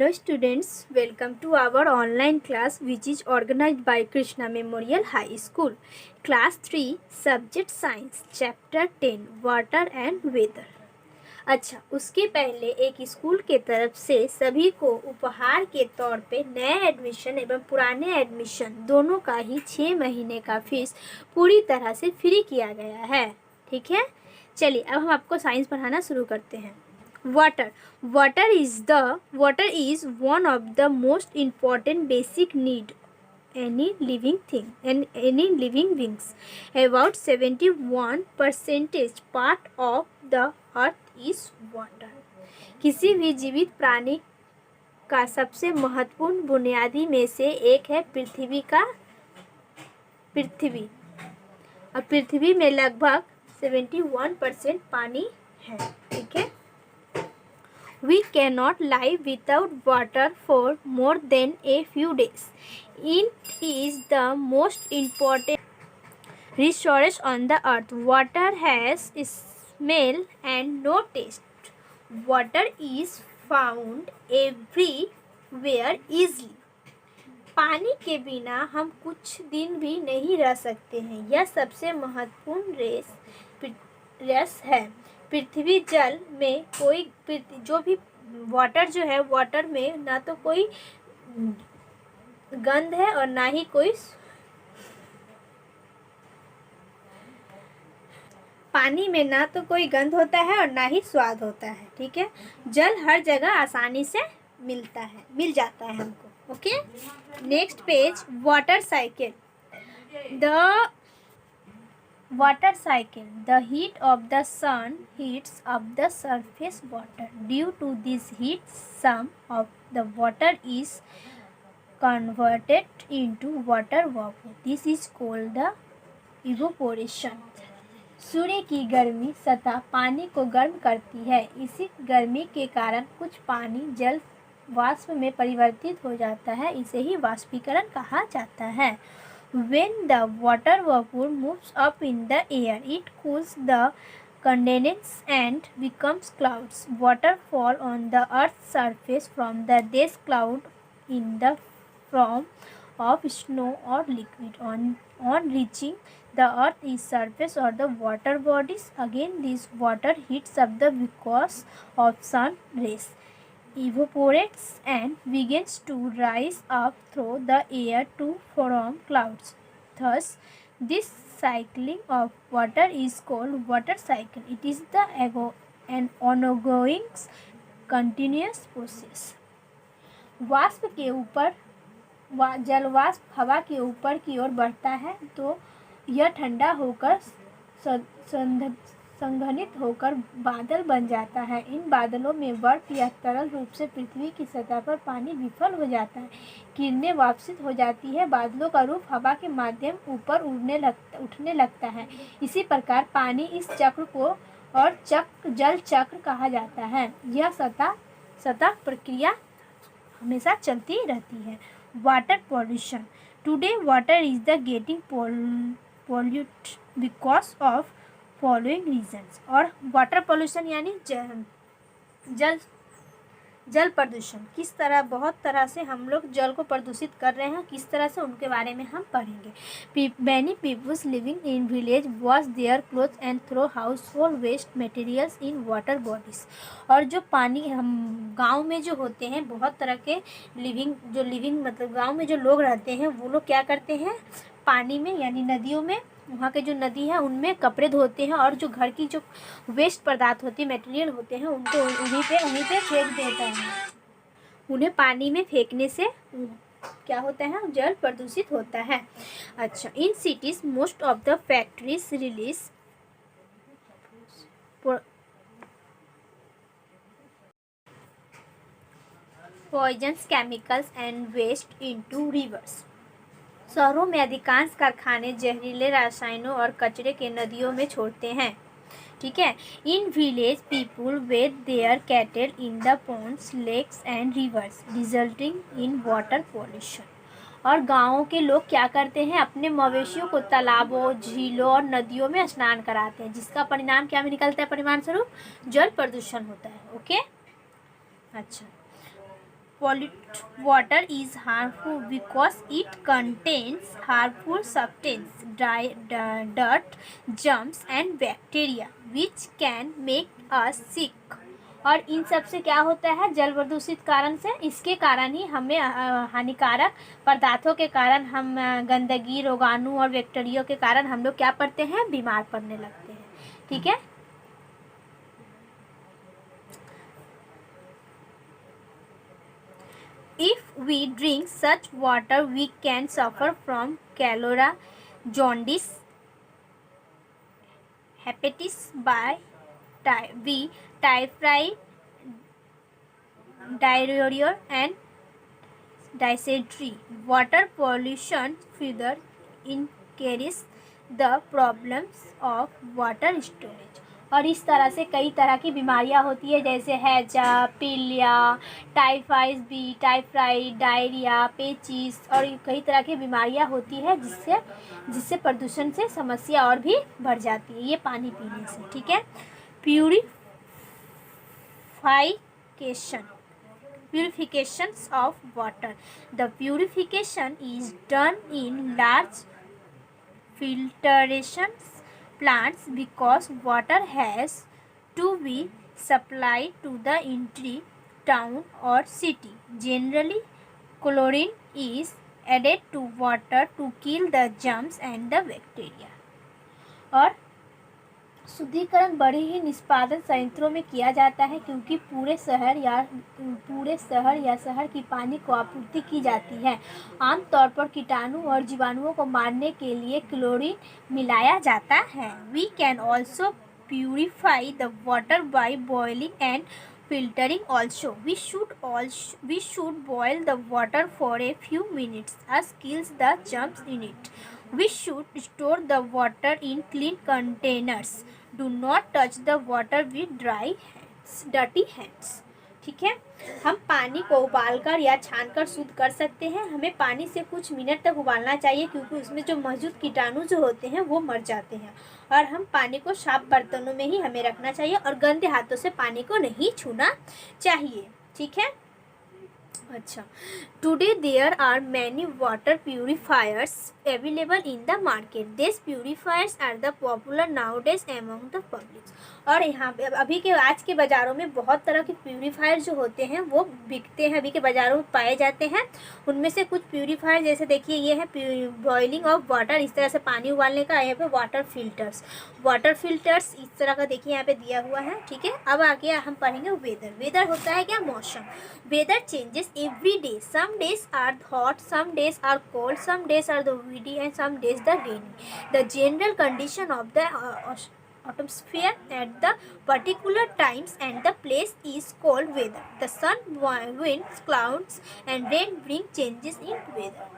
Hello students, welcome to our online class which is organized by Krishna Memorial High School. Class 3, Subject Science, Chapter 10, Water and Weather. अच्छा, उसके पहले एक school के तरफ से सभी को उपहार के तौर पे नए एडमिशन एवं पुराने एडमिशन दोनों का ही 6 महीने का फीस पूरी तरह से फ्री किया गया है। ठीक है, चलिए अब हम आपको साइंस पढ़ाना शुरू करते हैं। Water is one of the most important basic need any living thing and any living beings. About 71% part of the earth is water. किसी भी जीवित प्राणी का सबसे महत्वपूर्ण बुनियादी में से एक है पृथ्वी और पृथ्वी में लगभग 71% पानी है। ठीक है, We cannot live without water for more than a few days. It is the most important resource on the earth. Water has smell and no taste. Water is found everywhere easily. पानी के बिना हम कुछ दिन भी नहीं रह सकते हैं। यह सबसे महत्वपूर्ण रेस है। पृथ्वी जल में कोई जो भी वाटर जो है, वाटर में ना तो कोई गंध है और ना ही कोई पानी में ना तो कोई गंध होता है और ना ही स्वाद होता है। ठीक है, जल हर जगह आसानी से मिल जाता है हमको। Okay, next page, water cycle. Water cycle. The heat of the sun heats up the surface water. Due to this heat, some of the water is converted into water vapor. This is called the evaporation. सूर्य की गर्मी सतह पानी को गर्म करती है। इसी गर्मी के कारण कुछ पानी जल वाष्प में परिवर्तित हो जाता है। इसे ही वाष्पीकरण कहा जाता है। When the water vapor moves up in the air, it cools the condensation and becomes clouds. Water fall on the Earth's surface from these clouds in the form of snow or liquid. On reaching the Earth's surface or the water bodies, again this water heats up because of sun rays, evaporates and begins to rise up through the air to form clouds. Thus, this cycling of water is called water cycle. It is an ongoing continuous process. वाष्प के ऊपर जल वाष्प हवा के ऊपर की ओर बढ़ता है तो यह ठंडा होकर संघनित होकर बादल बन जाता है। इन बादलों में बर्फ या तरल रूप से पृथ्वी की सतह पर पानी विफल हो जाता है। किरणें वाष्पित हो जाती है। बादलों का रूप हवा के माध्यम ऊपर उठने लगता है। इसी प्रकार पानी इस चक्र को और जल चक्र कहा जाता है। यह सतह प्रक्रिया हमेशा चलती रहती है। Water pollution. Today water is the getting pollute because of following reasons. और वाटर पॉल्यूशन यानी जल प्रदूषण। किस तरह बहुत तरह से हम लोग जल को प्रदूषित कर रहे हैं, किस तरह से उनके बारे में हम पढ़ेंगे। Many peoples living in village wash their clothes and throw household waste materials in water bodies. और जो पानी हम गांव में जो होते हैं, बहुत तरह के लिविंग मतलब गांव में जो लोग रहते हैं वो लोग क्या करते हैं, पानी में यानी नदियों में, वहाँ के जो नदी है उनमें कपड़े धोते हैं और जो घर की जो वेस्ट पदार्थ होती है, मटेरियल होते हैं, उनको उन्हीं पे फेंक देता है। उन्हें पानी में फेंकने से क्या होता है, जल प्रदूषित होता है। अच्छा, in cities most of the factories release poisons chemicals and waste into rivers. शहरों में अधिकांश कारखाने जहरीले रसायनों और कचरे के नदियों में छोड़ते हैं। ठीक है, in village people wet their cattle in the ponds, lakes and rivers resulting in water pollution. और गाँवों के लोग क्या करते हैं, अपने मवेशियों को तालाबों, झीलों और नदियों में स्नान कराते हैं, जिसका परिणाम क्या में निकलता है, परिणाम स्वरूप जल प्रदूषण होता है। ओके, अच्छा, Polluted water is harmful because it contains harmful substances, dirt, germs and bacteria which can make us sick. और इन सब से क्या होता है, जल प्रदूषित कारण से, इसके कारण ही हमें हानिकारक पदार्थों के कारण हम गंदगी, रोगाणु और बैक्टीरिया के कारण हम लोग क्या पड़ते हैं, बीमार पड़ने लगते हैं। ठीक है। If we drink such water, we can suffer from cholera, jaundice, hepatitis B, typhoid, diarrhea, and dysentery. Water pollution further increases the problems of water storage. और इस तरह से कई तरह की बीमारियां होती है, जैसे हैजा, पीलिया, टाइफाइड बी, टाइफाइड, डायरिया, पेचिस और कई तरह की बीमारियां होती है जिससे प्रदूषण से समस्या और भी बढ़ जाती है ये पानी पीने से। ठीक है। Purification of water. The purification is done in large filtration plants because water has to be supplied to the entry town or city. Generally, chlorine is added to water to kill the germs and the bacteria. और शुद्धिकरण बड़े ही निष्पादन संयंत्रों में किया जाता है क्योंकि पूरे शहर या शहर की पानी को आपूर्ति की जाती है। आमतौर पर कीटाणु और जीवाणुओं को मारने के लिए क्लोरीन मिलाया जाता है। We can also purify the water by boiling and filtering also. We should boil the water for a few minutes as kills the germs in it. We should store the water in clean containers. Do not touch the water with dirty hands. ठीक है। हम पानी को उबालकर या छानकर शुद्ध कर सकते हैं। हमें पानी से कुछ मिनट तक उबालना चाहिए क्योंकि उसमें जो मौजूद कीटाणु जो होते हैं वो मर जाते हैं। और हम पानी को साफ बर्तनों में ही हमें रखना चाहिए और गंदे हाथों से पानी को नहीं छूना चाहिए। ठीक है। अच्छा, today there are many water purifiers available in the market. These purifiers are the popular nowadays among the public. और यहाँ अभी के आज के बाज़ारों में बहुत तरह के प्यूरीफायर जो होते हैं वो बिकते हैं, अभी के बाज़ारों में पाए जाते हैं। उनमें से कुछ प्यूरीफायर जैसे देखिए ये है बॉइलिंग ऑफ वाटर, इस तरह से पानी उबालने का। यहाँ पे वाटर फिल्टर्स इस तरह का देखिए यहाँ पे दिया हुआ है। ठीक है। अब आगे हम पढ़ेंगे वेदर होता है क्या, मौसम। Weather changes every day, some days are hot, some days are cold, some days are the windy and some days the rainy. The general condition of the atmosphere at the particular times and the place is called weather. The sun, winds, clouds and rain bring changes in weather.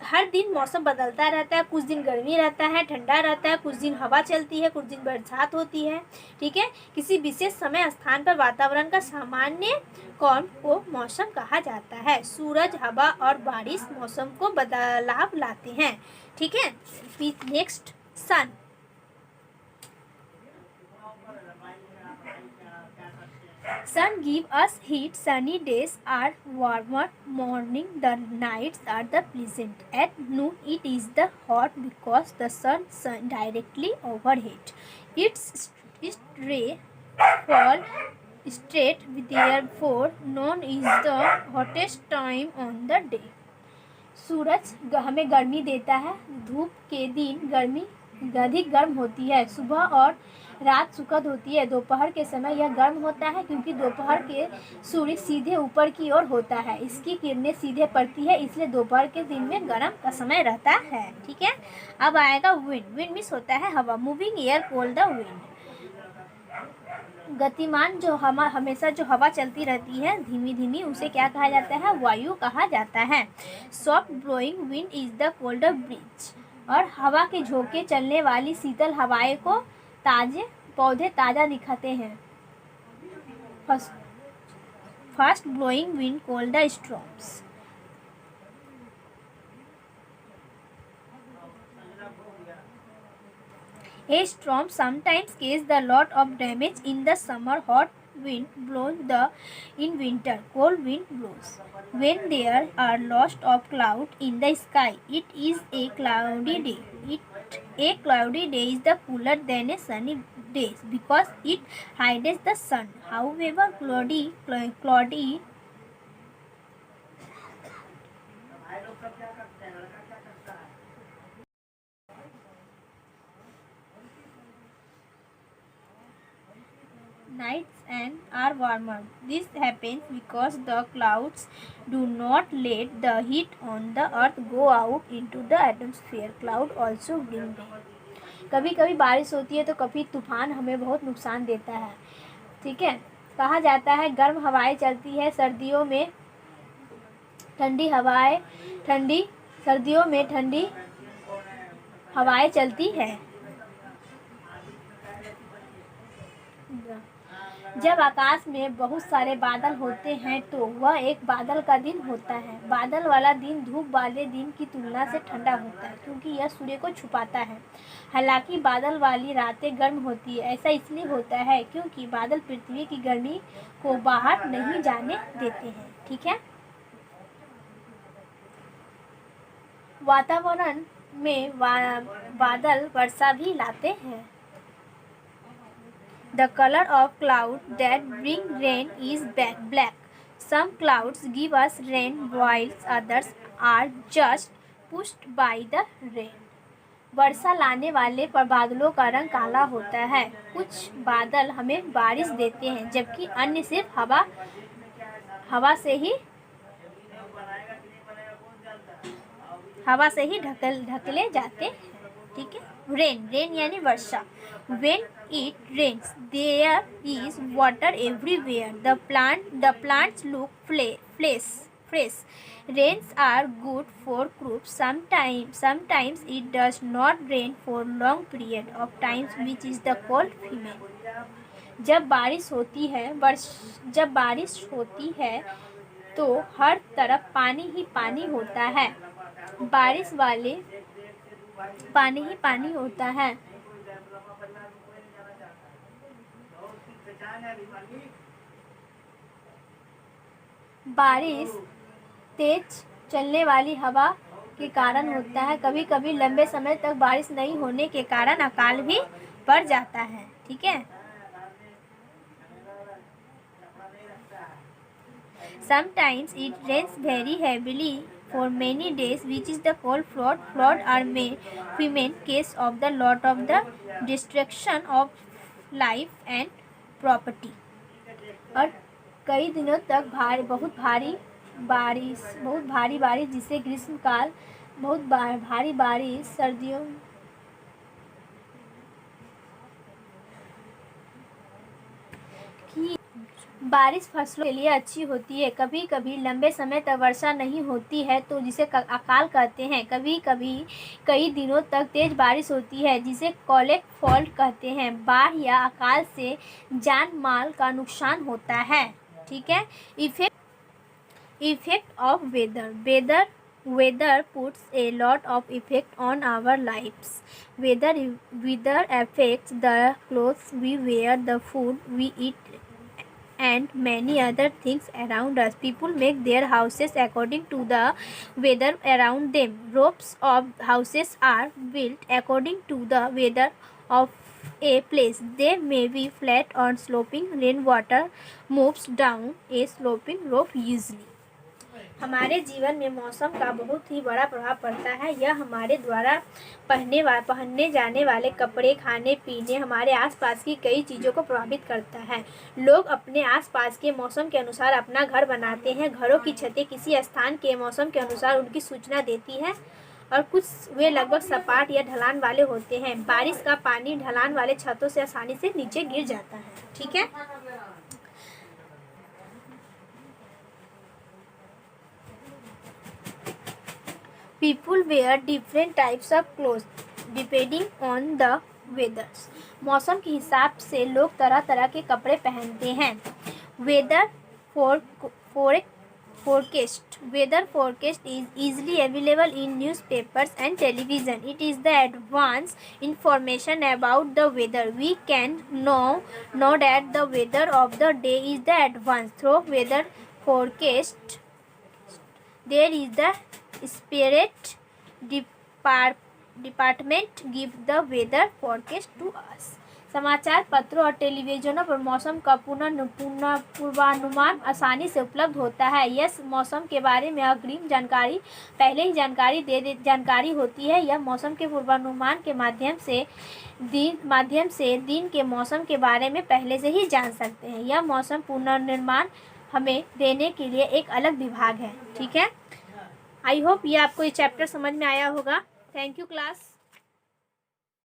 हर दिन मौसम बदलता रहता है, कुछ दिन गर्मी रहता है, ठंडा रहता है, कुछ दिन हवा चलती है, कुछ दिन बरसात होती है। ठीक है। किसी विशेष समय स्थान पर वातावरण का सामान्य कौन को मौसम कहा जाता है। सूरज, हवा और बारिश मौसम को बदलाव लाते हैं। ठीक है। Next, sun. Sun give us heat. Sunny days are warmer morning. The nights are the pleasant. At noon it is the hot because the sun directly overhead. Its ray fall straight, therefore known is the hottest time on the day. सूरज हमें गर्मी देता है। धूप के दिन गर्मी अधिक गर्म होती है। सुबह और रात सुखद होती है। दोपहर के समय यह गर्म होता है क्योंकि दोपहर के सूर्य सीधे ऊपर की ओर होता है, इसकी किरणें सीधे पड़ती है, इसलिए दोपहर के दिन में गर्म का समय रहता है। ठीक है। अब आएगा विंड मीन्स होता है हवा। Moving air called the wind. गतिमान जो हमेशा जो हवा चलती रहती है धीमी धीमी, उसे क्या कहा जाता है, वायु कहा जाता है। Soft blowing wind is the cold bridge. और हवा के झोंके चलने वाली शीतल हवाएं को पौधे ताज़ा दिखाते हैं। Fast blowing wind called the storms. A storm sometimes causes a lot of damage in the summer hot wind blows in winter, cold wind blows. When there are lots of clouds in the sky, it is a cloudy day. A cloudy day is the cooler than a sunny day because it hides the sun. However, cloudy nights and are warmer. This happens because the clouds do not let the heat on the earth go out into the atmosphere. Cloud also bring rain. कभी कभी बारिश होती है तो कभी तूफान हमें बहुत नुकसान देता है। ठीक है, कहा जाता है गर्म हवाएं चलती है सर्दियों में, सर्दियों में ठंडी हवाएं चलती है। जब आकाश में बहुत सारे बादल होते हैं तो वह एक बादल का दिन होता है। बादल वाला दिन धूप वाले दिन की तुलना से ठंडा होता है क्योंकि यह सूर्य को छुपाता है। हालांकि बादल वाली रातें गर्म होती है। ऐसा इसलिए होता है क्योंकि बादल पृथ्वी की गर्मी को बाहर नहीं जाने देते हैं। ठीक है, वातावरण में बादल वर्षा भी लाते हैं। The color of cloud that bring rain is black. Some clouds give us rain while others are just pushed by the rain. वर्षा लाने वाले पर बादलों का रंग काला होता है। कुछ बादल हमें बारिश देते हैं जबकि अन्य सिर्फ हवा से ही ढकले जाते हैं। ठीक है, रेन यानी वर्षा। When it rains, there is water everywhere. The plants look fresh. Rains are good for crops. Sometimes it does not rain for long period of time, which is the called famine. जब बारिश होती है तो हर तरफ पानी ही पानी होता है। बारिश वाले पानी ही पानी होता है। बारिश तेज चलने वाली हवा के कारण होता है। कभी कभी लंबे समय तक बारिश नहीं होने के कारण अकाल भी पड़ जाता है। ठीक है, Sometimes it rains very heavily for many days, which is the called flood. Flood are main case of the lot of the destruction of life and property. और कई दिनों तक बहुत भारी बारिश जिसे ग्रीष्मकाल, बहुत भारी बारिश सर्दियों की बारिश फसलों के लिए अच्छी होती है। कभी कभी लंबे समय तक वर्षा नहीं होती है तो जिसे अकाल कहते हैं। कभी कभी कई दिनों तक तेज बारिश होती है जिसे कॉलेक्ट फॉल्ट कहते हैं। बाढ़ या अकाल से जान माल का नुकसान होता है। ठीक है, effect of weather puts a lot of effect on our lives. Weather affects the clothes we wear, the food we eat, and many other things around us. People make their houses according to the weather around them. Roofs of houses are built according to the weather of a place. They may be flat or sloping. Rainwater moves down a sloping roof easily. हमारे जीवन में मौसम का बहुत ही बड़ा प्रभाव पड़ता है। यह हमारे द्वारा पहनने जाने वाले कपड़े, खाने पीने, हमारे आसपास की कई चीज़ों को प्रभावित करता है। लोग अपने आसपास के मौसम के अनुसार अपना घर बनाते हैं। घरों की छतें किसी स्थान के मौसम के अनुसार उनकी सूचना देती हैं और कुछ वे लगभग सपाट या ढलान वाले होते हैं। बारिश का पानी ढलान वाले छतों से आसानी से नीचे गिर जाता है। ठीक है, People wear different types of clothes depending on the weather. मौसम के हिसाब से लोग तरह तरह के कपड़े पहनते हैं। Weather forecast. Weather forecast is easily available in newspapers and television. It is the advance information about the weather. We can know that the weather of the day is the advance through weather forecast. There is the spirit department give the weather forecast to us. समाचार पत्रों और टेलीविजनों पर मौसम का पूर्वानुमान आसानी से उपलब्ध होता है। यह मौसम के बारे में अग्रिम जानकारी पहले ही जानकारी होती है। यह मौसम के पूर्वानुमान के माध्यम से दिन के मौसम के बारे में पहले से ही जान सकते हैं। यह मौसम पूर्वानुमान हमें देने के लिए एक अलग विभाग है। ठीक है, आई होप ये आपको ये चैप्टर समझ में आया होगा। Thank you class.